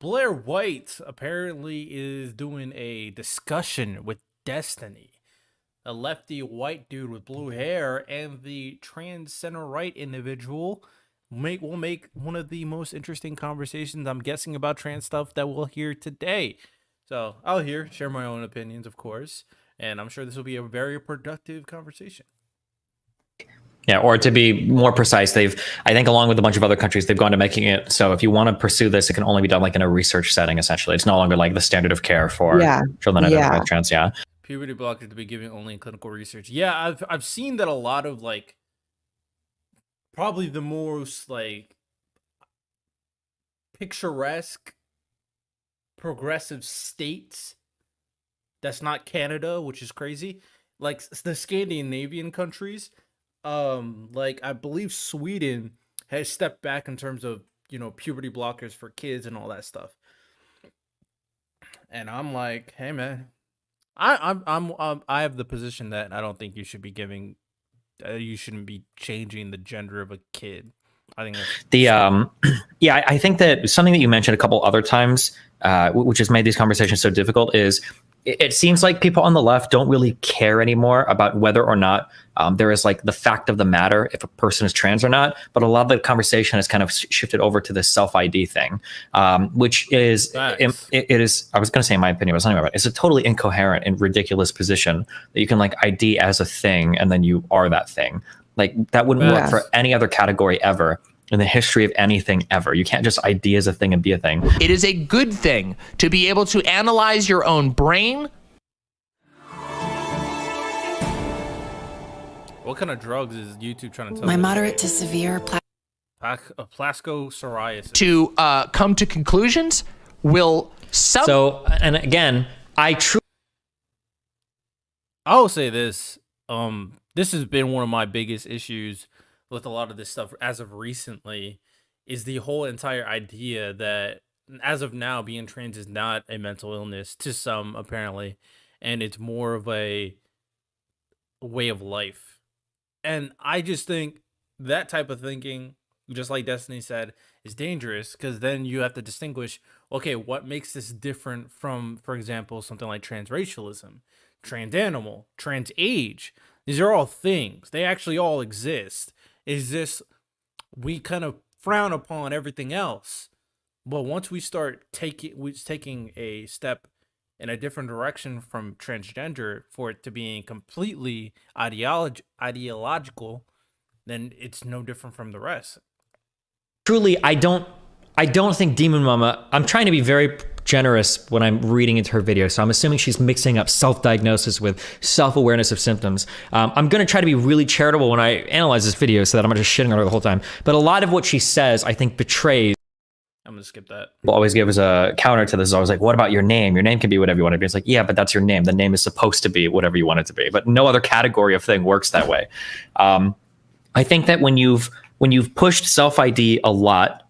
Blair White apparently is doing a discussion with Destiny, a lefty white dude with blue hair, and the trans center right individual will make one of the most interesting conversations I'm guessing about trans stuff that we'll hear today. So I'll share my own opinions, of course, and I'm sure this will be a very productive conversation. Yeah, or to be more precise, I think, along with a bunch of other countries, they've gone to making it so if you want to pursue this, it can only be done like in a research setting. Essentially, it's no longer like the standard of care for Yeah. children identified as trans. Yeah, Puberty blockers to be given only in clinical research. Yeah, I've seen that a lot of like probably the most like picturesque progressive states that's not Canada, which is crazy. Like the Scandinavian countries, like I believe Sweden has stepped back in terms of, puberty blockers for kids and all that stuff. And I'm like, hey man, I have the position that I don't think you should be giving, you shouldn't be changing the gender of a kid. I think that's yeah, I think that something that you mentioned a couple other times, which has made these conversations so difficult, is it seems like people on the left don't really care anymore about whether or not there is like the fact of the matter if a person is trans or not. But a lot of the conversation has kind of shifted over to this self-ID thing, which is it is. I was going to say in my opinion, but it's not about it. It's a totally incoherent and ridiculous position that you can like ID as a thing and then you are that thing. Like that wouldn't work for any other category ever in the history of anything ever. You can't just ID as a thing and be a thing. It is a good thing to be able to analyze your own brain. What kind of drugs is YouTube trying to tell My me? moderate to severe Plasco psoriasis. To come to conclusions will So, and again, I'll say this. This has been one of my biggest issues with a lot of this stuff as of recently, is the whole entire idea that as of now being trans is not a mental illness to some apparently, and it's more of a way of life. And I just think that type of thinking, just like Destiny said, is dangerous, because then you have to distinguish, okay, what makes this different from, for example, something like transracialism, trans animal, trans age. These are all things. They actually all exist. Is this, we kind of frown upon everything else. But once we start taking a step in a different direction from transgender for it to being completely ideological, then it's no different from the rest. Truly, I don't think Demon Mama, I'm trying to be very generous when I'm reading into her video, so I'm assuming she's mixing up self-diagnosis with self-awareness of symptoms. I'm going to try to be really charitable when I analyze this video so that I'm not just shitting on her the whole time. But a lot of what she says, I think, betrays. I'm going to skip that. We'll always give as a counter to this is always like, what about your name? Your name can be whatever you want it to be. It's like, yeah, but that's your name. The name is supposed to be whatever you want it to be. But no other category of thing works that way. I think that when you've pushed self-ID a lot,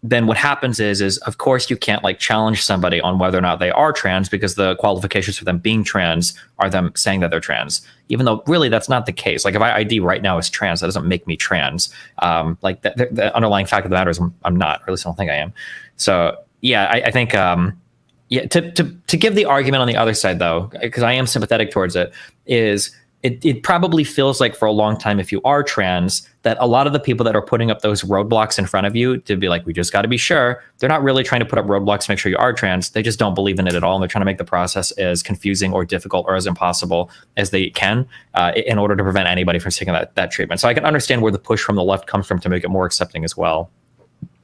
then what happens is of course you can't like challenge somebody on whether or not they are trans, because the qualifications for them being trans are them saying that they're trans, even though really that's not the case. Like if I ID right now as trans, that doesn't make me trans. Like the underlying fact of the matter is I'm not, or at least I don't think I am. So yeah, I think yeah, to give the argument on the other side though, because I am sympathetic towards it, is it probably feels like for a long time, if you are trans, that a lot of the people that are putting up those roadblocks in front of you to be like, we just got to be sure, they're not really trying to put up roadblocks to make sure you are trans. They just don't believe in it at all. And they're trying to make the process as confusing or difficult or as impossible as they can in order to prevent anybody from taking that treatment. So I can understand where the push from the left comes from to make it more accepting as well.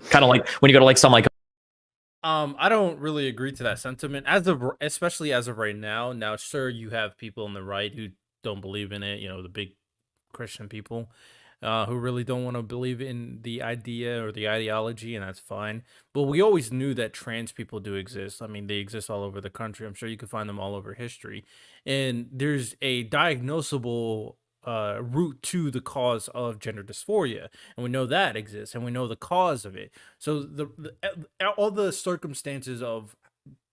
Kind of like when you go to like some like I don't really agree to that sentiment especially as of right now. Now, sure, you have people on the right who don't believe in it, the big Christian people who really don't want to believe in the idea or the ideology, and that's fine. But we always knew that trans people do exist. I mean, they exist all over the country. I'm sure you could find them all over history. And there's a diagnosable root to the cause of gender dysphoria, and we know that exists, and we know the cause of it. So all the circumstances of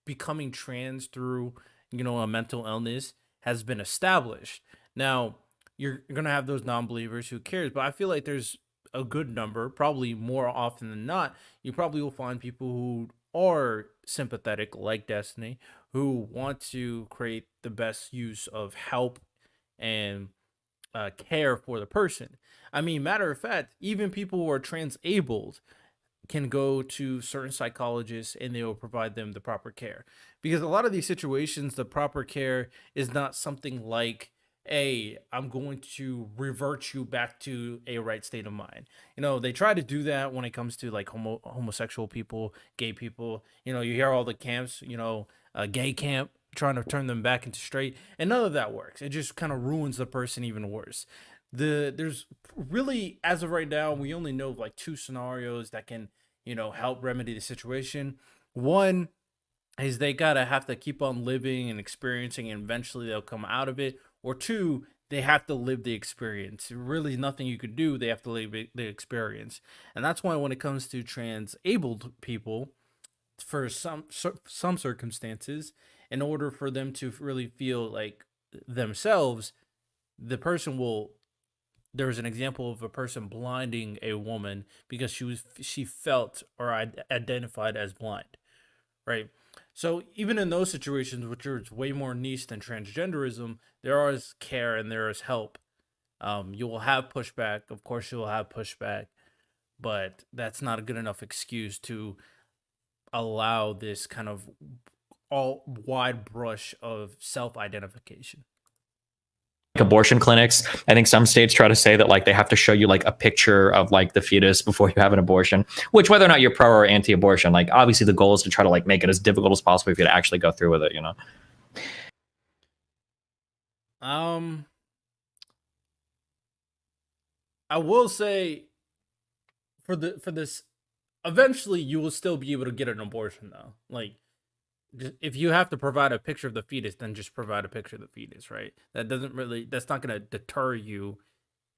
becoming trans through a mental illness has been established. Now, you're going to have those non-believers, who cares? But I feel like there's a good number, probably more often than not, you probably will find people who are sympathetic, like Destiny, who want to create the best use of help and care for the person. I mean, matter of fact, even people who are transabled can go to certain psychologists and they will provide them the proper care. Because a lot of these situations, the proper care is not something like, hey, I'm going to revert you back to a right state of mind. You know, they try to do that when it comes to like homosexual people, gay people. You know, you hear all the camps, you know, gay camp trying to turn them back into straight, and none of that works. It just kind of ruins the person even worse. There's really, as of right now, we only know of like two scenarios that can, you know, help remedy the situation. One is they gotta have to keep on living and experiencing, and eventually they'll come out of it. Or two, they have to live the experience. Really, nothing you could do. They have to live the experience, and that's why when it comes to transabled people, for some circumstances, in order for them to really feel like themselves, the person will. There was an example of a person blinding a woman because she felt or identified as blind, right? So even in those situations, which are way more niche than transgenderism, there is care and there is help. You will have pushback, of course. You will have pushback, but that's not a good enough excuse to allow this kind of all wide brush of self-identification. Abortion clinics, I think some states try to say that like they have to show you like a picture of like the fetus before you have an abortion, which whether or not you're pro or anti-abortion, like obviously the goal is to try to like make it as difficult as possible for you to actually go through with it, you know. I will say for this, eventually you will still be able to get an abortion though. Like, if you have to provide a picture of the fetus, then just provide a picture of the fetus, right? That's not going to deter you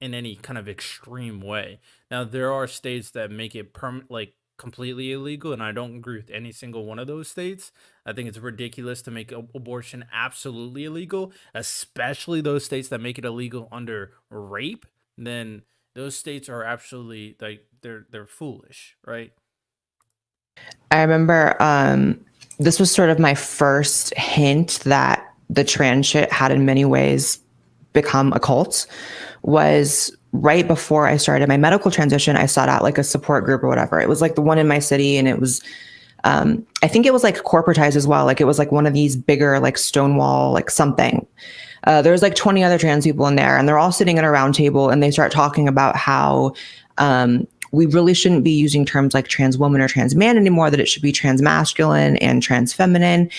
in any kind of extreme way. Now, there are states that make it like completely illegal, and I don't agree with any single one of those states. I think it's ridiculous to make abortion absolutely illegal, especially those states that make it illegal under rape. Then those states are absolutely like they're foolish, right? I remember this was sort of my first hint that the trans shit had in many ways become a cult. Was right before I started my medical transition, I sought out like a support group or whatever. It was like the one in my city, and it was I think it was like corporatized as well. Like it was like one of these bigger like Stonewall like something. There was like 20 other trans people in there, and they're all sitting at a round table, and they start talking about how we really shouldn't be using terms like trans woman or trans man anymore, that it should be trans masculine and trans feminine.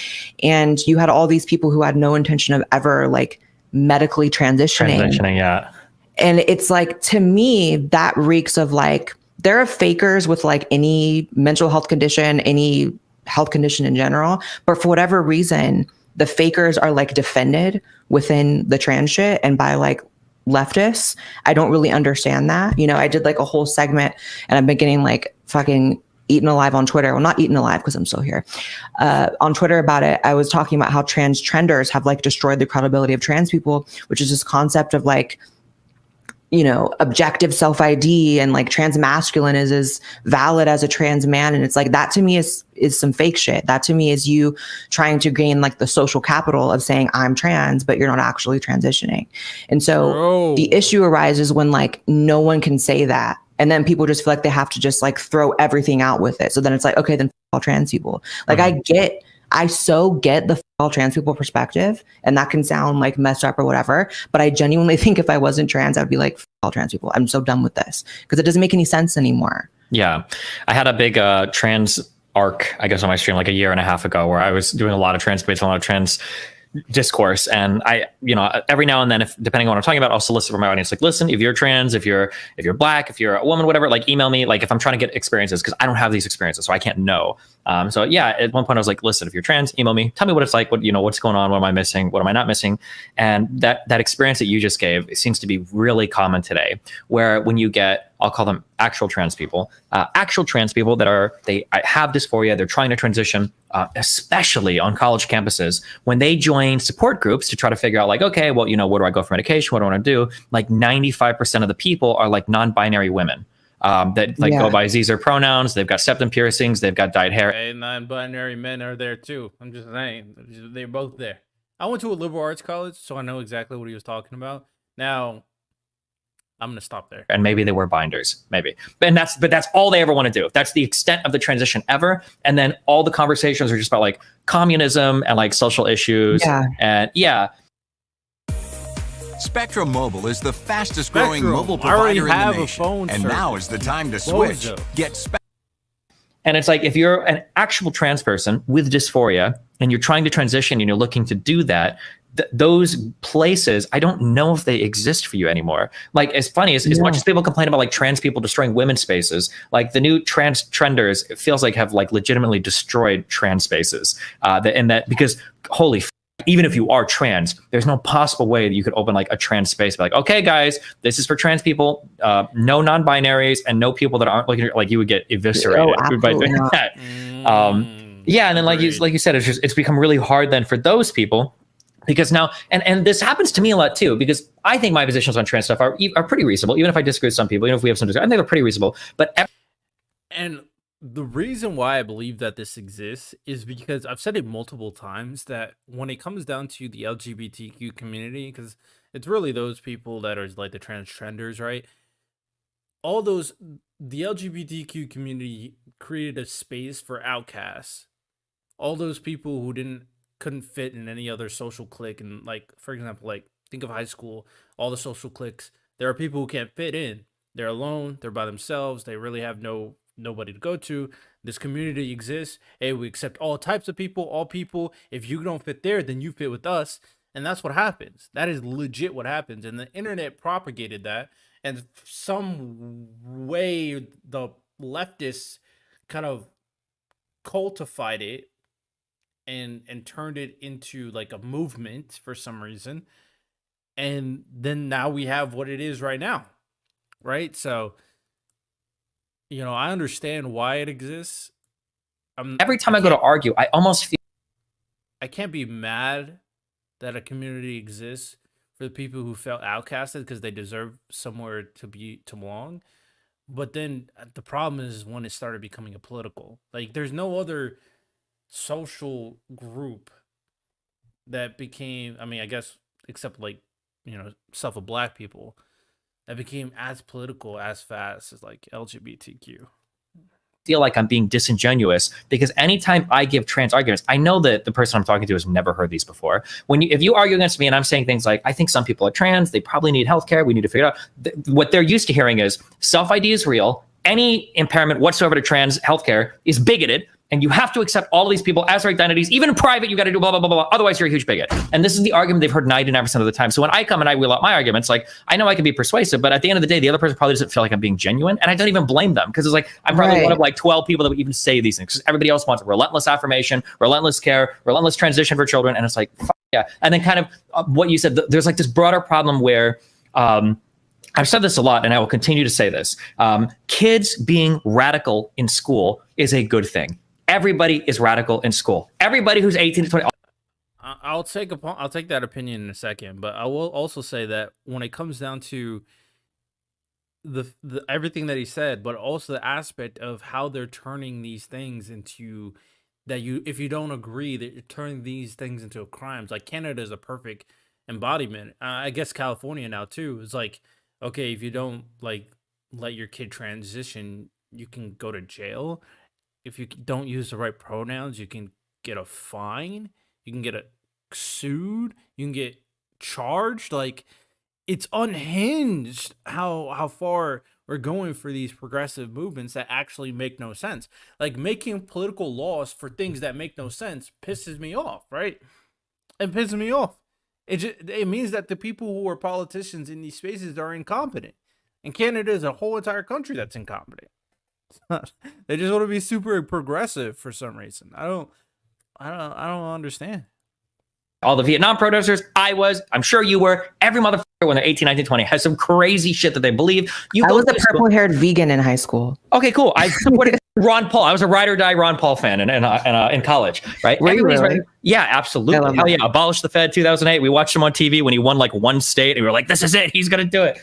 And you had all these people who had no intention of ever like medically transitioning. Yeah. And it's like, to me, that reeks of like, there are fakers with like any mental health condition, any health condition in general. But for whatever reason, the fakers are like defended within the trans shit and by like leftists. I don't really understand that. You know, I did like a whole segment, and I've been getting like fucking eaten alive on Twitter. Well, not eaten alive because I'm still here. On Twitter about it, I was talking about how trans trenders have like destroyed the credibility of trans people, which is this concept of like, you know, objective self-ID, and like trans masculine is as valid as a trans man. And it's like, that to me is some fake shit. That to me is you trying to gain like the social capital of saying I'm trans, but you're not actually transitioning. And so the issue arises when like no one can say that. And then people just feel like they have to just like throw everything out with it. So then it's like, okay, then all trans people. Like I so get the all trans people perspective, and that can sound like messed up or whatever. But I genuinely think if I wasn't trans, I'd be like, all trans people, I'm so done with this, because it doesn't make any sense anymore. Yeah. I had a big trans arc, I guess, on my stream like a year and a half ago, where I was doing a lot of trans debates, a lot of trans discourse. And I, you know, every now and then, if depending on what I'm talking about, I'll solicit from my audience, like, listen, if you're trans, if you're black, if you're a woman, whatever, like email me, like if I'm trying to get experiences, because I don't have these experiences, so I can't know. So yeah, at one point I was like, listen, if you're trans, email me, tell me what it's like, what, you know, what's going on, what am I missing, what am I not missing? And that experience that you just gave, it seems to be really common today, where when you get, I'll call them actual trans people that they have dysphoria, they're trying to transition, especially on college campuses, when they join support groups to try to figure out like, okay, well, you know, where do I go for medication? What do I want to do? Like 95% of the people are like non-binary women. that like go by Z's or pronouns. They've got septum piercings. They've got dyed hair. And non-binary men are there too. I'm just saying, they're both there. I went to a liberal arts college, so I know exactly what he was talking about. Now, I'm gonna stop there. And maybe they wear binders, maybe. But that's all they ever want to do. That's the extent of the transition ever. And then all the conversations are just about like communism and like social issues. And Spectrum Mobile is the fastest growing mobile provider in the nation. And now is the time to switch. Get Spectrum. And it's like, if you're an actual trans person with dysphoria and you're trying to transition and you're looking to do that, those places, I don't know if they exist for you anymore. Like, as funny as much as people complain about like trans people destroying women's spaces, like the new trans trenders, it feels like have like legitimately destroyed trans spaces. Because holy even if you are trans, there's no possible way that you could open like a trans space. Be like, okay, guys, this is for trans people, no non-binaries, and no people that aren't looking like you would get eviscerated by doing that. Yeah, and then like you said, it's become really hard then for those people. Because now, and this happens to me a lot too, because I think my positions on trans stuff are pretty reasonable, even if I disagree with some people, even if we have some disagreement, I think they're pretty reasonable. And the reason why I believe that this exists is because I've said it multiple times that when it comes down to the LGBTQ community, because it's really those people that are like the transgenders, right? The LGBTQ community created a space for outcasts. All those people who couldn't fit in any other social clique. And like, for example, like think of high school, all the social cliques, there are people who can't fit in. They're alone, they're by themselves, they really have nobody to go to. This community exists. Hey, we accept all types of people, all people. If you don't fit there, then you fit with us. And that's what happens. That is legit what happens. And the internet propagated that. And some way the leftists kind of cultified it and turned it into like a movement for some reason. And then now we have what it is right now. Right? So, I understand why it exists. Every time I go to argue, I almost feel I can't be mad that a community exists for the people who felt outcasted because they deserve somewhere to belong. But then the problem is when it started becoming a political. Like, there's no other social group that became, I guess, except like, stuff of black people, that became as political as fast as like LGBTQ. Feel like I'm being disingenuous because anytime I give trans arguments, I know that the person I'm talking to has never heard these before. If you argue against me and I'm saying things like, I think some people are trans, they probably need healthcare, we need to figure it out. What they're used to hearing is self-ID is real. Any impairment whatsoever to trans healthcare is bigoted. And you have to accept all of these people as their identities. Even in private, you got to do blah, blah, blah, blah. Otherwise, you're a huge bigot. And this is the argument they've heard 99% of the time. So when I come and I wheel out my arguments, like, I know I can be persuasive, but at the end of the day, the other person probably doesn't feel like I'm being genuine. And I don't even blame them because it's like, I'm probably one of like 12 people that would even say these things. Because everybody else wants relentless affirmation, relentless care, relentless transition for children. And it's like, yeah. And then kind of what you said, there's like this broader problem where, I've said this a lot and I will continue to say this. Kids being radical in school is a good thing. Everybody is radical in school. Everybody who's 18 to 20. I'll take that opinion in a second, but I will also say that when it comes down to the everything that he said, but also the aspect of how they're turning these things into if you don't agree, that you're turning these things into crimes. Like Canada is a perfect embodiment. I guess California now too is like, okay, if you don't like let your kid transition, you can go to jail. If you don't use the right pronouns, you can get a fine. You can get sued. You can get charged. Like, it's unhinged how far we're going for these progressive movements that actually make no sense. Like, making political laws for things that make no sense pisses me off, right? It pisses me off. It means that the people who are politicians in these spaces are incompetent. And Canada is a whole entire country that's incompetent. They just want to be super progressive for some reason. I don't understand. All the Vietnam protesters, I'm sure you were, every motherfucker when they're 18, 19, 20 has some crazy shit that they believe. I was a purple-haired vegan in high school. Okay, cool. I supported Ron Paul. I was a ride or die Ron Paul fan in college, right? Were you really? Yeah, absolutely. Hell yeah. Abolish the Fed 2008. We watched him on TV when he won like one state and we were like, this is it. He's going to do it.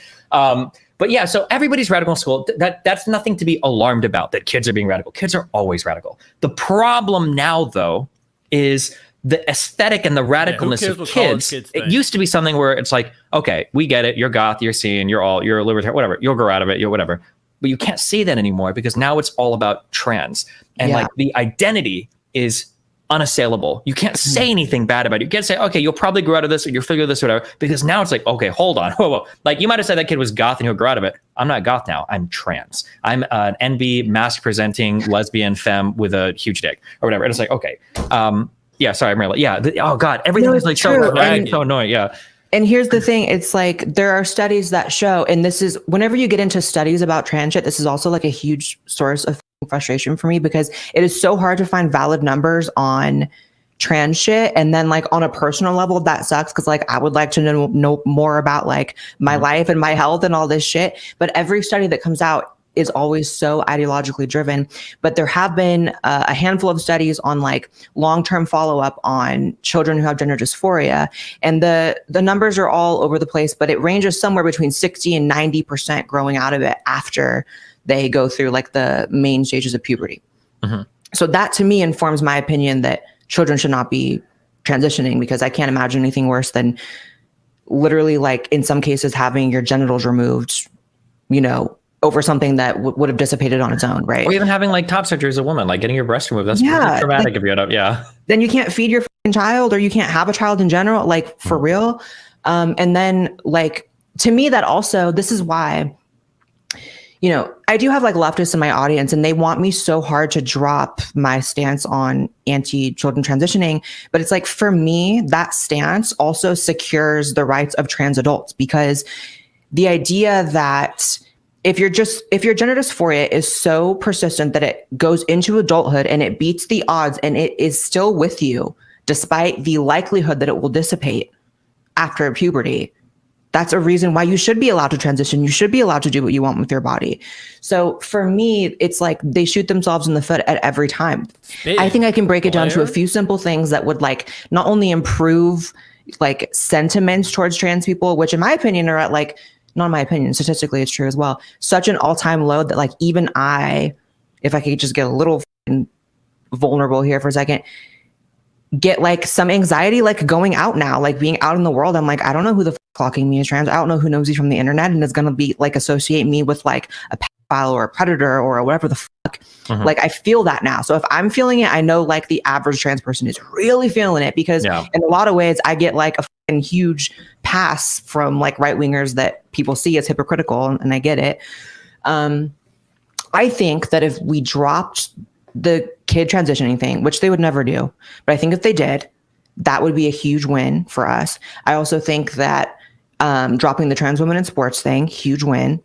But yeah, so everybody's radical in school. That's nothing to be alarmed about, that kids are being radical. Kids are always radical. The problem now, though, is the aesthetic and the radicalness of kids. It used to be something where it's like, okay, we get it. You're goth, you're seen, you're a libertarian, whatever. You'll grow out of it, you're whatever. But you can't say that anymore because now it's all about trans. And like the identity is unassailable. You can't say anything bad about it. You can't say, okay, you'll probably grow out of this or you'll figure this or whatever, because now it's like, okay, hold on. Whoa. Like you might have said that kid was goth and he'll grow out of it. I'm not goth now. I'm trans. I'm an NB mask presenting lesbian femme with a huge dick or whatever. And it's like, okay. Yeah, sorry, Marilla. Yeah. Oh God. Everything is like so annoying. Yeah. And here's the thing, it's like there are studies that show, and this is whenever you get into studies about trans shit, this is also like a huge source of frustration for me because it is so hard to find valid numbers on trans shit. And then like on a personal level, that sucks because like I would like to know more about like my life and my health and all this shit. But every study that comes out is always so ideologically driven. But there have been a handful of studies on like long-term follow-up on children who have gender dysphoria. And the numbers are all over the place, but it ranges somewhere between 60 and 90% growing out of it after they go through like the main stages of puberty. So that to me informs my opinion that children should not be transitioning, because I can't imagine anything worse than literally like in some cases having your genitals removed, you know, over something that would have dissipated on its own, right? Or even having like top surgery as a woman, like getting your breast removed. That's pretty traumatic like, if you end up, Then you can't feed your child, or you can't have a child in general, like for real. And then like, to me that also, this is why, you know, I do have like leftists in my audience and they want me so hard to drop my stance on anti-children transitioning. But it's like, for me, that stance also secures the rights of trans adults, because the idea that if your gender dysphoria is so persistent that it goes into adulthood and it beats the odds and it is still with you, despite the likelihood that it will dissipate after puberty, that's a reason why you should be allowed to transition. You should be allowed to do what you want with your body. So for me, it's like they shoot themselves in the foot at every time. I think I can break it down to a few simple things that would like not only improve like sentiments towards trans people, which in my opinion are at like, not in my opinion, statistically it's true as well, such an all-time low that like even I, if I could just get a little vulnerable here for a second, get like some anxiety like going out now, like being out in the world. I'm like, I don't know who the clocking me as trans. I don't know who knows me from the internet and is going to be like associate me with like a pedophile or a predator or whatever the fuck. Like I feel that now. So if I'm feeling it, I know like the average trans person is really feeling it, because in a lot of ways I get like a huge pass from like right wingers that people see as hypocritical, and I get it. I think that if we dropped the kid transitioning thing, which they would never do, but I think if they did, that would be a huge win for us. I also think that dropping the trans women in sports thing, huge win.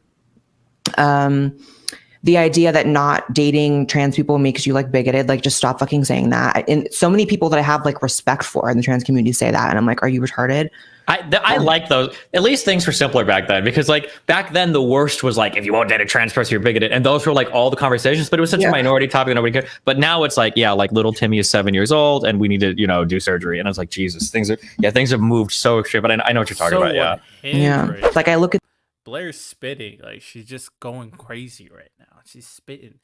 The idea that not dating trans people makes you like bigoted, like just stop fucking saying that. And so many people that I have like respect for in the trans community say that, and I'm like, are you retarded? I like those. At least things were simpler back then, because like back then the worst was like, if you won't date a trans person, you're bigoted, and those were like all the conversations. But it was such a minority topic that nobody cared. But now it's like, yeah, like little Timmy is 7 years old and we need to, you know, do surgery. And I was like, Jesus, things have moved so extreme. But I know what you're talking about. Yeah. Like I look at Blair's spitting, like she's just going crazy right now. She's spitting,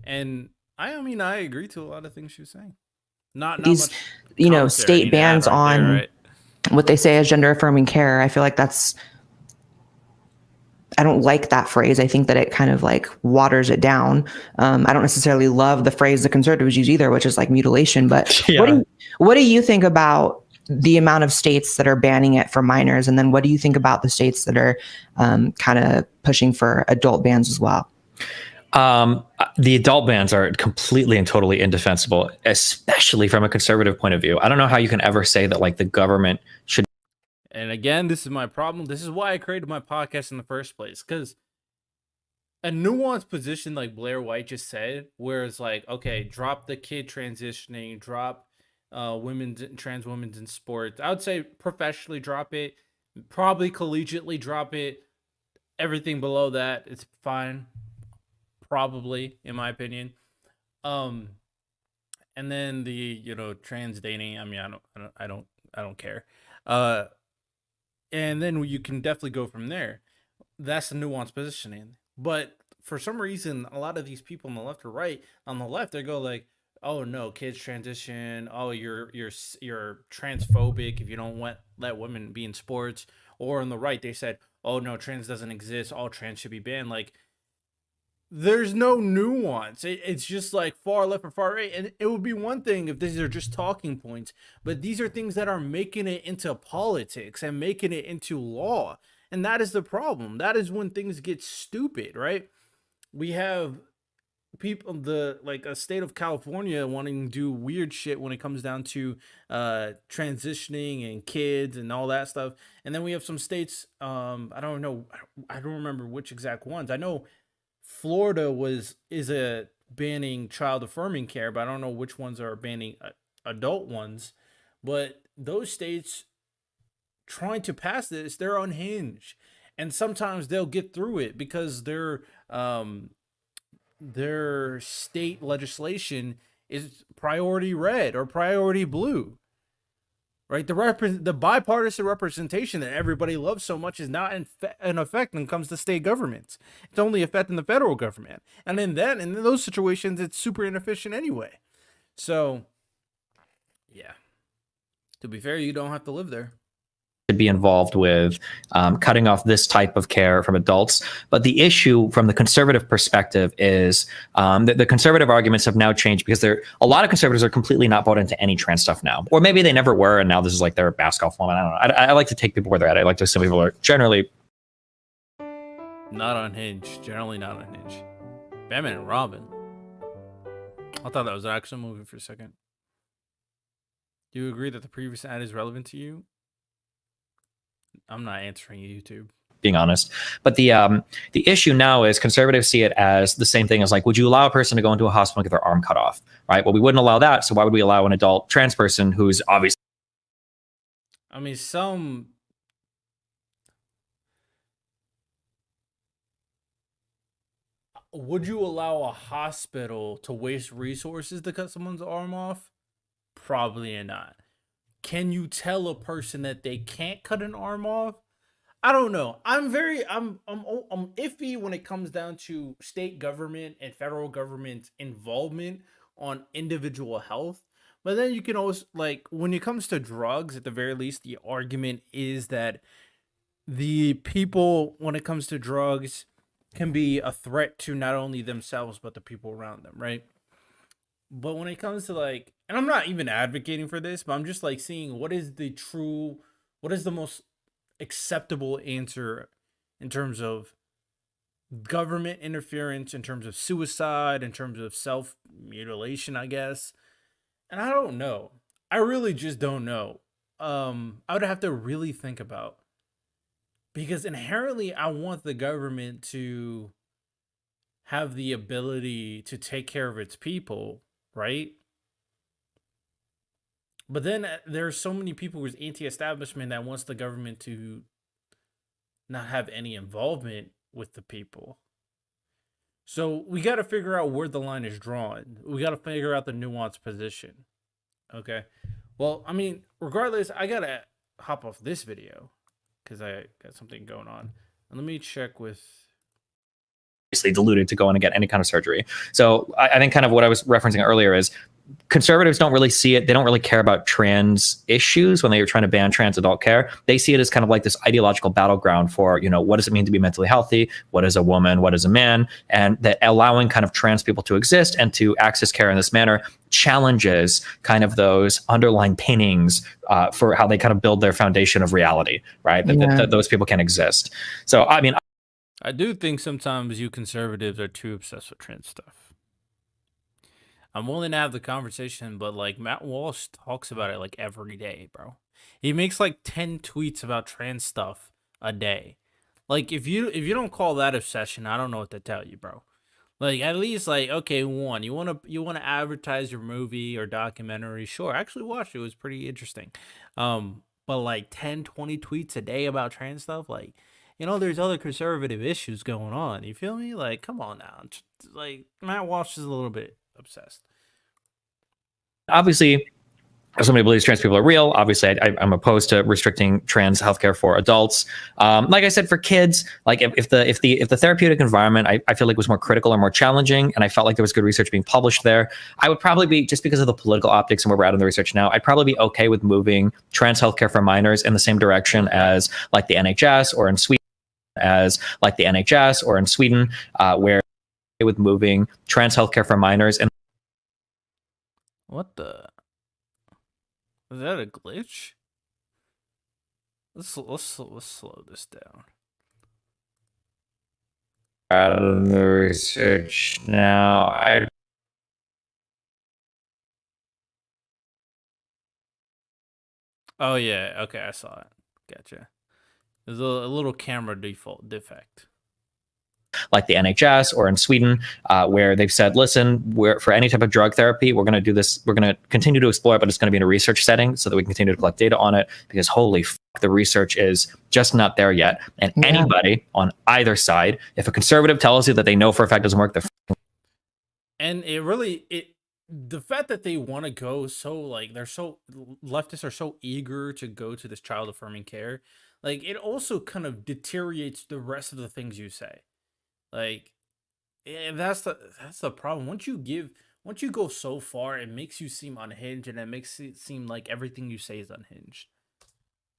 and I mean, I agree to a lot of things she was saying. Not these, you know, state bans on what they say as gender affirming care. I feel like I don't like that phrase. I think that it kind of like waters it down. I don't necessarily love the phrase the conservatives use either, which is like mutilation. But what do you think about the amount of states that are banning it for minors? And then what do you think about the states that are kind of pushing for adult bans as well? The adult bans are completely and totally indefensible, especially from a conservative point of view. I don't know how you can ever say that like the government should. And again, this is my problem. This is why I created my podcast in the first place, because a nuanced position like Blair White just said, where it's like, okay, drop the kid transitioning, drop trans women's in sports. I would say professionally drop it, probably collegiately drop it. Everything below that, it's fine. Probably, in my opinion. And then the, you know, trans dating, I mean, I don't care. And then you can definitely go from there. that's the nuanced positioning. But for some reason, a lot of these people on the left or right, on the left, they go like, "Oh no, kids transition. Oh, you're transphobic if you don't let women be in sports." Or on the right, they said, "Oh no, trans doesn't exist. All trans should be banned." Like, there's no nuance. It's just like far left or far right. And it would be one thing if these are just talking points, but these are things that are making it into politics and making it into law. And that is the problem. That is when things get stupid, right? We have people, the like a state of California wanting to do weird shit when it comes down to transitioning and kids and all that stuff. And then we have some states, I don't know, I don't remember which exact ones. I know Florida is a banning child affirming care, but I don't know which ones are banning adult ones. But those states trying to pass this, they're unhinged, and sometimes they'll get through it because their state legislation is priority red or priority blue. Right, the bipartisan representation that everybody loves so much is not in effect when it comes to state governments. It's only affecting the federal government, and in those situations, it's super inefficient anyway. So, yeah. To be fair, you don't have to live there. Should be involved with cutting off this type of care from adults. But the issue from the conservative perspective is that the conservative arguments have now changed because a lot of conservatives are completely not bought into any trans stuff now. Or maybe they never were, and now this is like their mask off moment. I don't know. I like to take people where they're at. I like to assume people are generally not unhinged. Generally not unhinged. Batman and Robin. I thought that was an action movie for a second. Do you agree that the previous ad is relevant to you? I'm not answering YouTube. Being honest, but the issue now is conservatives see it as the same thing as like, would you allow a person to go into a hospital and get their arm cut off? Right? Well, we wouldn't allow that. So why would we allow an adult trans person who's obviously? I mean, would you allow a hospital to waste resources to cut someone's arm off? Probably not. Can you tell a person that they can't cut an arm off? I don't know. I'm iffy when it comes down to state government and federal government involvement on individual health. But then you can also, like, when it comes to drugs, at the very least, the argument is that the people, when it comes to drugs, can be a threat to not only themselves, but the people around them, right? But when it comes to like, and I'm not even advocating for this, but I'm just like seeing what is the most acceptable answer in terms of government interference, in terms of suicide, in terms of self-mutilation, I guess. And I don't know. I really just don't know. I would have to really think about, because inherently I want the government to have the ability to take care of its people, right? But then there are so many people who's anti-establishment that wants the government to not have any involvement with the people. So we got to figure out where the line is drawn. We got to figure out the nuanced position. Okay. Well, I mean, regardless, I got to hop off this video because I got something going on. And let me check with... Deluded to go in and get any kind of surgery. So I think kind of what I was referencing earlier is conservatives don't really see it. They don't really care about trans issues when they are trying to ban trans adult care. They see it as kind of like this ideological battleground for, you know, what does it mean to be mentally healthy? What is a woman? What is a man? And that allowing kind of trans people to exist and to access care in this manner challenges kind of those underlying paintings for how they kind of build their foundation of reality, right? That those people can exist. So, I mean, I do think sometimes you conservatives are too obsessed with trans stuff. I'm willing to have the conversation, but like Matt Walsh talks about it like every day, bro. He makes like 10 tweets about trans stuff a day. Like if you don't call that obsession, I don't know what to tell you, bro. Like at least like, okay, one, you want to advertise your movie or documentary, sure. I actually watched it. It was pretty interesting. But like 10, 20 tweets a day about trans stuff, like, you know, there's other conservative issues going on. You feel me? Like, come on now. Like, Matt Walsh is a little bit obsessed. Obviously, if somebody believes trans people are real, obviously I'm opposed to restricting trans healthcare for adults. Like I said, for kids, like if the therapeutic environment I feel like was more critical or more challenging, and I felt like there was good research being published there, I would probably be, just because of the political optics and where we're at in the research now, I'd probably be okay with moving trans healthcare for minors in the same direction as like the NHS or in Sweden, where with moving trans healthcare for minors. And what the? Is that a glitch? Let's slow this down. Out of the research now. Oh yeah, okay, I saw it. Gotcha. There's a little camera defect. Like the NHS or in Sweden, where they've said, listen, for any type of drug therapy, we're going to do this. We're going to continue to explore it, but it's going to be in a research setting so that we can continue to collect data on it, because holy fuck, the research is just not there yet. And anybody on either side, if a conservative tells you that they know for a fact it doesn't work, and the fact that they want to go so, like, leftists are so eager to go to this child affirming care, like, it also kind of deteriorates the rest of the things you say. Like, that's the problem. Once you go so far, it makes you seem unhinged, and it makes it seem like everything you say is unhinged.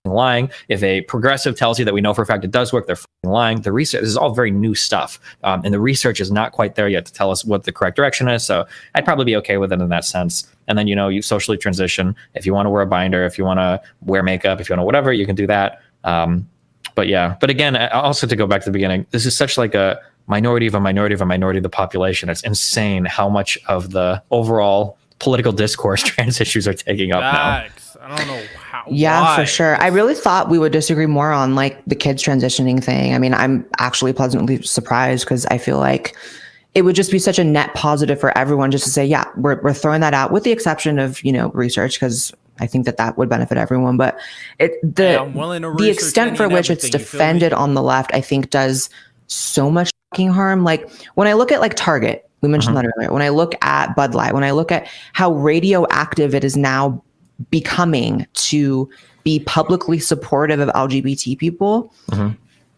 Lying. If a progressive tells you that we know for a fact it does work, they're lying. The research, this is all very new stuff, and the research is not quite there yet to tell us what the correct direction is. So I'd probably be okay with it in that sense. And then, you socially transition. If you want to wear a binder, if you want to wear makeup, if you want to whatever, you can do that. But again, also to go back to the beginning, this is such like a minority of a minority of a minority of the population. It's insane how much of the overall political discourse trans issues are taking up now. I don't know how. Yeah, why. for sure. I really thought we would disagree more on like the kids transitioning thing. I mean, I'm actually pleasantly surprised, because I feel like it would just be such a net positive for everyone just to say, yeah, we're throwing that out, with the exception of, research, because I think that would benefit everyone. But the extent for which it's defended on the left, I think, does so much fucking harm. Like when I look at like Target, we mentioned that earlier. When I look at Bud Light, when I look at how radioactive it is now becoming to be publicly supportive of LGBT people,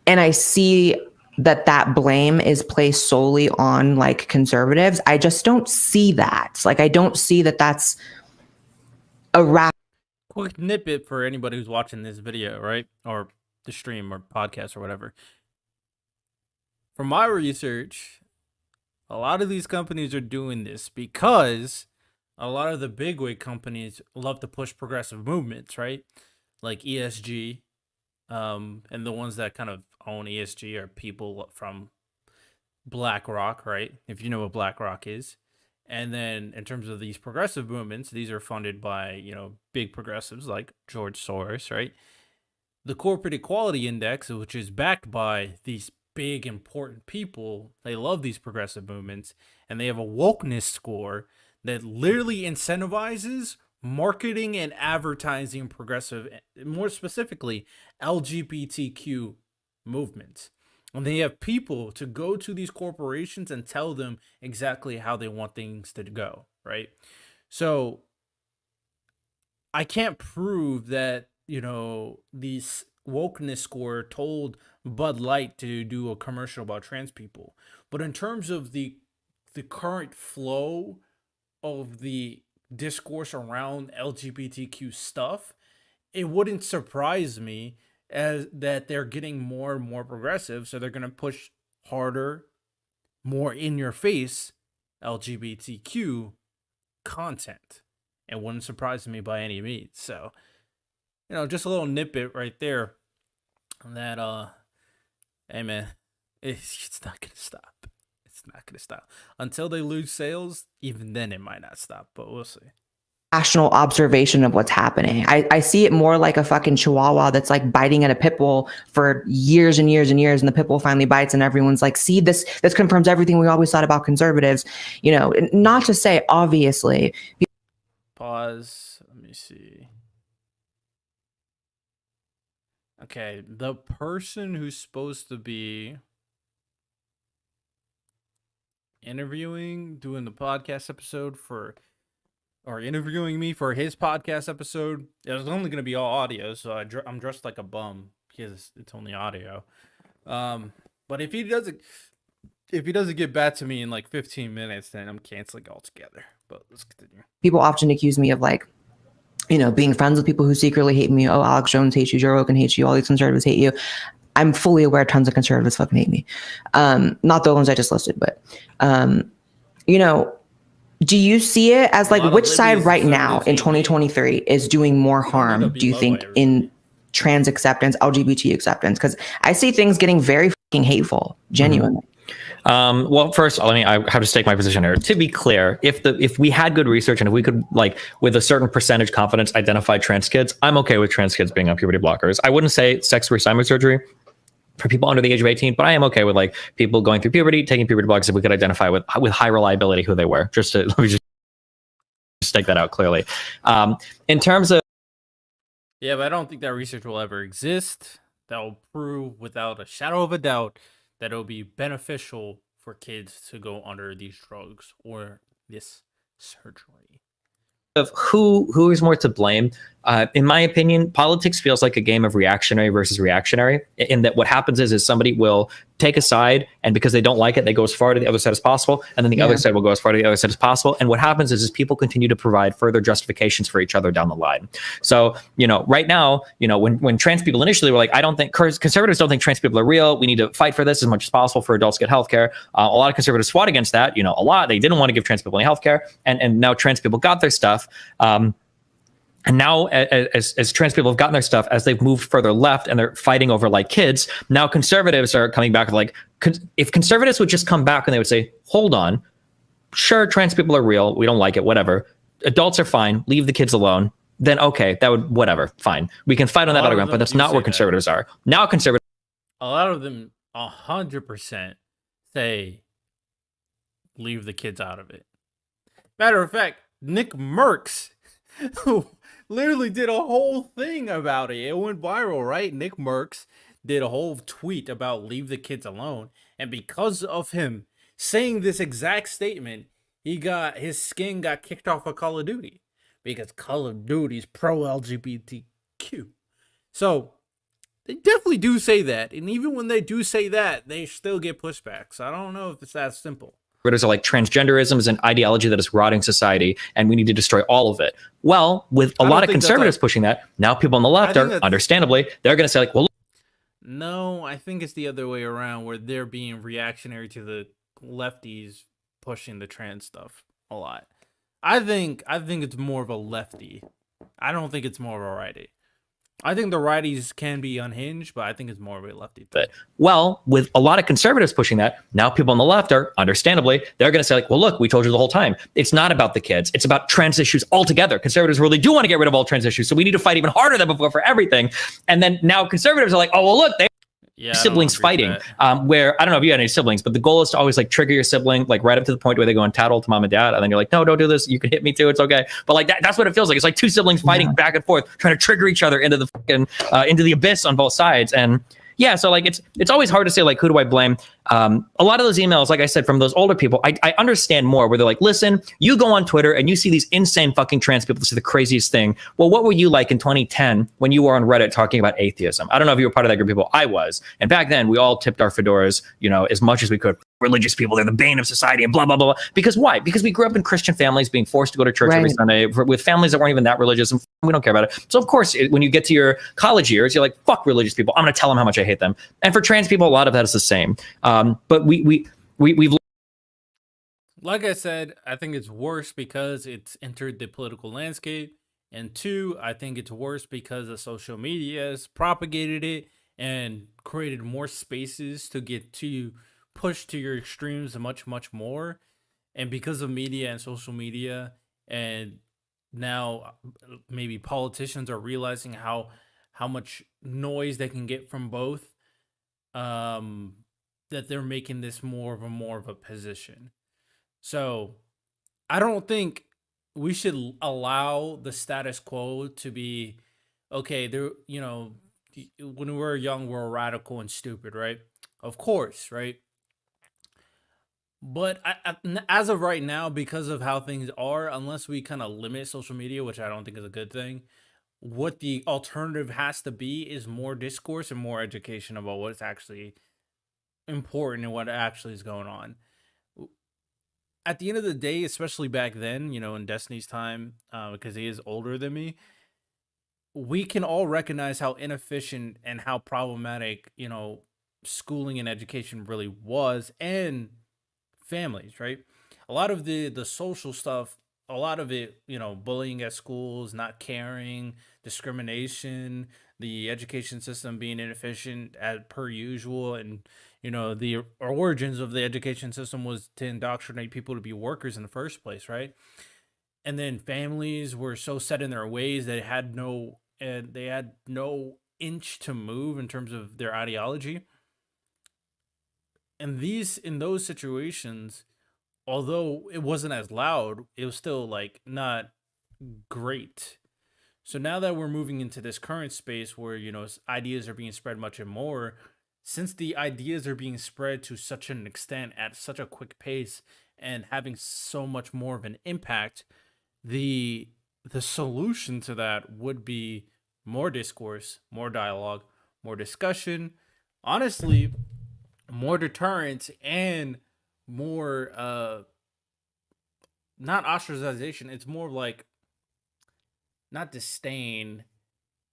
and I see that blame is placed solely on like conservatives, I just don't see that. Like I don't see that that's a rap. Quick snippet for anybody who's watching this video, right? Or the stream or podcast or whatever. From my research, a lot of these companies are doing this because a lot of the bigwig companies love to push progressive movements, right? Like ESG, and the ones that kind of own ESG are people from BlackRock, right? If you know what BlackRock is. And then in terms of these progressive movements, these are funded by, big progressives like George Soros, right? The Corporate Equality Index, which is backed by these big, important people, they love these progressive movements, and they have a wokeness score that literally incentivizes marketing and advertising progressive, more specifically, LGBTQ movements. And they have people to go to these corporations and tell them exactly how they want things to go, right? So I can't prove that, these wokeness score told Bud Light to do a commercial about trans people. But in terms of the current flow of the discourse around LGBTQ stuff, it wouldn't surprise me as that they're getting more and more progressive, so they're going to push harder, more in your face LGBTQ content. It wouldn't surprise me by any means. So, just a little nitpick right there that hey man, it's not going to stop. It's not going to stop until they lose sales. Even then it might not stop, but we'll see. Rational observation of what's happening. I see it more like a fucking chihuahua that's like biting at a pit bull for years and years and years, and the pit bull finally bites, and everyone's like, see, this confirms everything we always thought about conservatives. Not to say, obviously. Pause. Let me see. Okay, the person who's supposed to be interviewing, doing the podcast episode for or interviewing me for his podcast episode. It was only going to be all audio, so I'm dressed like a bum because it's only audio. But if he doesn't get back to me in like 15 minutes, then I'm canceling altogether. But let's continue. People often accuse me of like, being friends with people who secretly hate me. Oh, Alex Jones hates you, Joe Rogan hates you, all these conservatives hate you. I'm fully aware tons of conservatives fucking hate me. Not the ones I just listed, but do you see it as like which side right now in 2023 is doing more harm, do you think, in trans acceptance, LGBT acceptance? Because I see things getting very fucking hateful, genuinely. Well, first, I have to stake my position here. To be clear, if we had good research and if we could, like, with a certain percentage confidence, identify trans kids, I'm okay with trans kids being on puberty blockers. I wouldn't say sex reassignment surgery for people under the age of 18, but I am okay with like people going through puberty, taking puberty blockers if we could identify with high reliability who they were. Let me just stake that out clearly. In terms of but I don't think that research will ever exist that will prove without a shadow of a doubt that it'll be beneficial for kids to go under these drugs or this surgery. Of who is more to blame, in my opinion, politics feels like a game of reactionary versus reactionary, in that what happens is somebody will take a side, and because they don't like it, they go as far to the other side as possible, and then the other side will go as far to the other side as possible. And what happens is people continue to provide further justifications for each other down the line. So, right now, when trans people initially were like, I don't think conservatives don't think trans people are real. We need to fight for this as much as possible for adults to get healthcare. A lot of conservatives fought against that. A lot. They didn't want to give trans people any healthcare, and now trans people got their stuff. And now, as trans people have gotten their stuff, as they've moved further left and they're fighting over like kids, now conservatives are coming back like, if conservatives would just come back and they would say, hold on, sure, trans people are real, we don't like it, whatever. Adults are fine, leave the kids alone. Then okay, that would, whatever, fine. We can fight on that other ground, but that's not where conservatives are. Now conservatives. A lot of them 100% say, leave the kids out of it. Matter of fact, Nick Merckx, who literally did a whole thing about it. It went viral, right? Nick Merckx did a whole tweet about leave the kids alone. And because of him saying this exact statement, his skin got kicked off of Call of Duty. Because Call of Duty's pro-LGBTQ. So, they definitely do say that. And even when they do say that, they still get pushback. So I don't know if it's that simple. Are like transgenderism is an ideology that is rotting society and we need to destroy all of it. Well, with a lot of conservatives pushing that, now people on the left are, understandably, they're going to say like, well, no, I think it's the other way around where they're being reactionary to the lefties pushing the trans stuff a lot. I think it's more of a lefty. I don't think it's more of a righty. I think the righties can be unhinged, but I think it's more of a lefty thing. Well, with a lot of conservatives pushing that, now people on the left are, understandably, they're going to say like, well, look, we told you the whole time. It's not about the kids. It's about trans issues altogether. Conservatives really do want to get rid of all trans issues. So we need to fight even harder than before for everything. And then now conservatives are like, oh, well, look, siblings fighting, where I don't know if you had any siblings, but the goal is to always like trigger your sibling, like right up to the point where they go and tattle to mom and dad. And then you're like, no, don't do this. You can hit me too. It's okay. But like that's what it feels like. It's like two siblings fighting back and forth, trying to trigger each other into the fucking, into the abyss on both sides. And yeah, so like it's always hard to say like, who do I blame? A lot of those emails, like I said, from those older people, I understand more where they're like, listen, you go on Twitter and you see these insane fucking trans people. This is the craziest thing. Well, what were you like in 2010 when you were on Reddit talking about atheism? I don't know if you were part of that group of people. I was. And back then we all tipped our fedoras, as much as we could. Religious people, they're the bane of society and blah, blah, blah, blah. Because why? Because we grew up in Christian families being forced to go to church every Sunday with families that weren't even that religious, and we don't care about it. So of course, when you get to your college years, you're like, fuck religious people. I'm going to tell them how much I hate them. And for trans people, a lot of that is the same. But we've like I said, I think it's worse because it's entered the political landscape. And two, I think it's worse because of social media has propagated it and created more spaces to get to push to your extremes much, much more. And because of media and social media, and now maybe politicians are realizing how much noise they can get from both, that they're making this more of a position. So I don't think we should allow the status quo to be okay. There, when we're young, we're radical and stupid, right? Of course, right? But as of right now, because of how things are, unless we kind of limit social media, which I don't think is a good thing, what the alternative has to be is more discourse and more education about what's actually important and what actually is going on. At the end of the day, especially back then, in Destiny's time, because he is older than me, we can all recognize how inefficient and how problematic, schooling and education really was, and families, right? A lot of the social stuff, a lot of it, bullying at schools, not caring, discrimination, the education system being inefficient as per usual, and the origins of the education system was to indoctrinate people to be workers in the first place, right? And then families were so set in their ways they had no inch to move in terms of their ideology. And in those situations, although it wasn't as loud, it was still like not great. So now that we're moving into this current space where, ideas are being spread much and more, since the ideas are being spread to such an extent at such a quick pace and having so much more of an impact, the solution to that would be more discourse, more dialogue, more discussion, honestly, more deterrence, and more not ostracization. It's more like not disdain.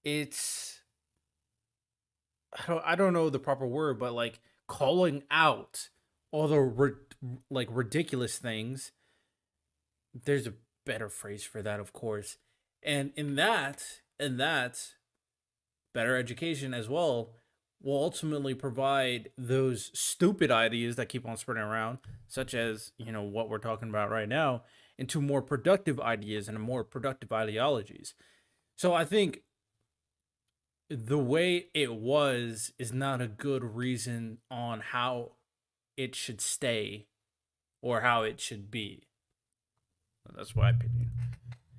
It's I don't know the proper word, but like calling out all the ridiculous things. There's a better phrase for that, of course. And in that better education as well will ultimately provide those stupid ideas that keep on spreading around, such as, what we're talking about right now, into more productive ideas and more productive ideologies. So I think the way it was is not a good reason on how it should stay or how it should be. That's my opinion.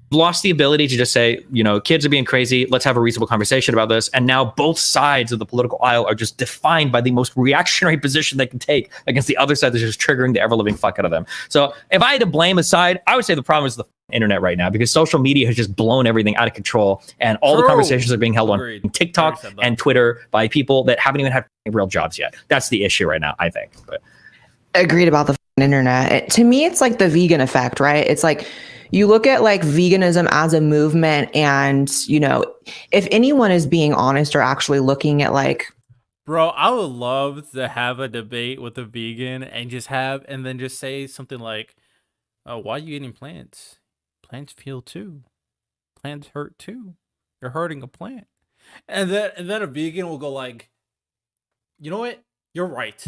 Lost the ability to just say, kids are being crazy, let's have a reasonable conversation about this. And now both sides of the political aisle are just defined by the most reactionary position they can take against the other side that's just triggering the ever-living fuck out of them. So if I had to blame a side, I would say the problem is the internet right now, because social media has just blown everything out of control, and all the conversations are being held on TikTok and Twitter by people that haven't even had real jobs yet. That's the issue right now, I think. But agreed about the internet. To me, it's like the vegan effect, right? It's like, you look at like veganism as a movement, and if anyone is being honest or actually looking at like, bro, I would love to have a debate with a vegan and then just say something like, "Oh, why are you eating plants? Plants feel too. Plants hurt too. You're hurting a plant." And then a vegan will go like, "You know what? You're right.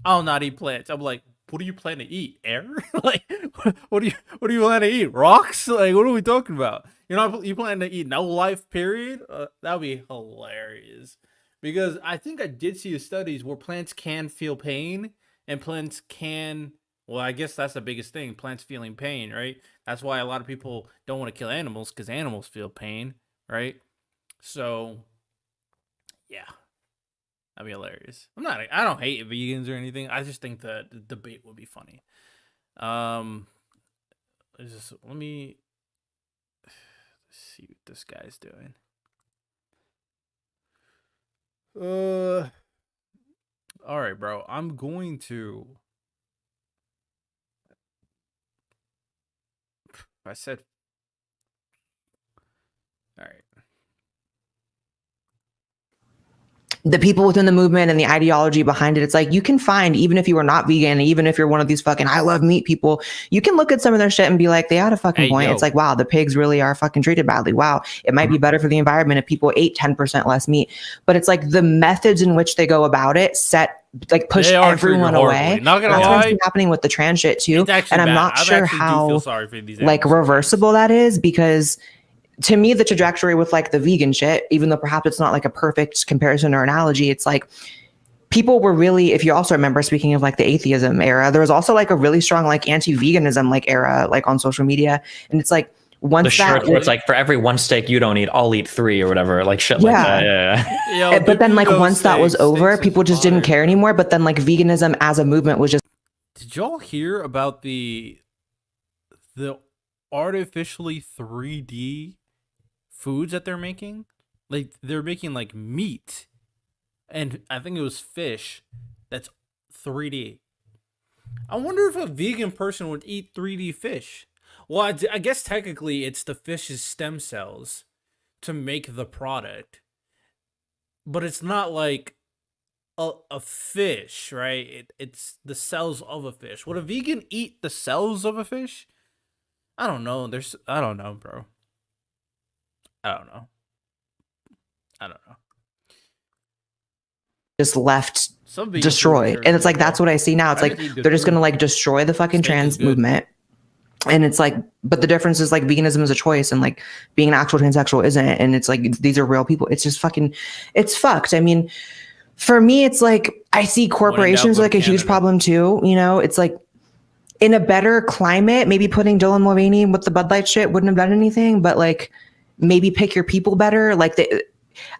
I'll not eat plants." I'm like, what do you plan to eat? Air? Like, what do you plan to eat? Rocks? Like, what are we talking about? You plan to eat no life, period? That would be hilarious. Because I think I did see studies where plants can feel pain, and plants can, well, I guess that's the biggest thing, plants feeling pain, right? That's why a lot of people don't want to kill animals, because animals feel pain, right? So, yeah. That'd be hilarious. I don't hate vegans or anything. I just think that the debate would be funny. Let me see what this guy's doing. All right, bro. I'm going to. I said. All right. The people within the movement and the ideology behind it, it's like, you can find, even if you are not vegan, even if you're one of these fucking I love meat people, you can look at some of their shit and be like, they had a fucking point. It's like, wow, the pigs really are fucking treated badly. Wow, it might be better for the environment if people ate 10% less meat. But it's like the methods in which they go about it push everyone away. Not gonna That's lie, what's happening with the trans shit too. And I'm not sure how like reversible that is, because to me, the trajectory with like the vegan shit, even though perhaps it's not like a perfect comparison or analogy, it's like people were really, if you also remember, speaking of like the atheism era, there was also like a really strong like anti-veganism like era like on social media. And it's like, once the shirts where it's like, for every one steak you don't eat, I'll eat 3 or whatever, like shit like that. Yeah. But then like once that was over, people just didn't care anymore. But then like veganism as a movement was just Did y'all hear about the artificially 3D foods that they're making? Like they're making like meat, and I think it was fish that's 3D. I wonder if a vegan person would eat 3D fish. Well, I guess technically it's the fish's stem cells to make the product, but it's not like a fish, right? It's the cells of a fish. Would a vegan eat the cells of a fish? I don't know. I don't know, bro. I don't know. Just left Some vegans destroyed. are And it's like, bro. that's what I see now. It's I like, just eat good they're just food. going to like destroy the fucking Steak is trans good. movement. And it's like, but the difference is like veganism is a choice and like being an actual transsexual isn't. And it's like, these are real people. It's just fucking, it's fucked. I mean, for me, it's like, I see corporations go like a huge Canada. problem too. You know, it's like in a better climate, maybe putting Dylan Mulvaney with the Bud Light shit wouldn't have done anything, but like maybe pick your people better. Like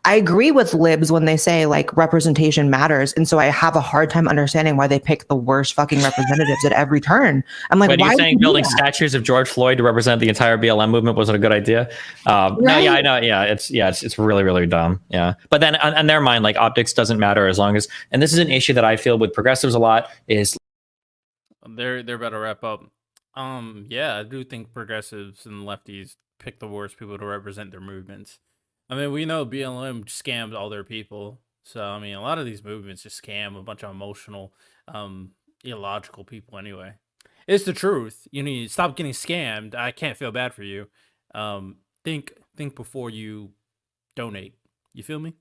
I agree with libs when they say like representation matters. And so I have a hard time understanding why they pick the worst fucking representatives at every turn. I'm like, But why are you would saying do building that? statues of George Floyd to represent the entire BLM movement wasn't a good idea? No, yeah, I know. Yeah, it's really, really dumb. Yeah, but then on their mind, like optics doesn't matter as long as, and this is an issue that I feel with progressives a lot is They're about to wrap up. Yeah, I do think progressives and lefties pick the worst people to represent their movements. I mean, we know BLM scammed all their people. So, I mean, a lot of these movements just scam a bunch of emotional, illogical people anyway. It's the truth. You need to stop getting scammed. I can't feel bad for you. Think before you donate. You feel me?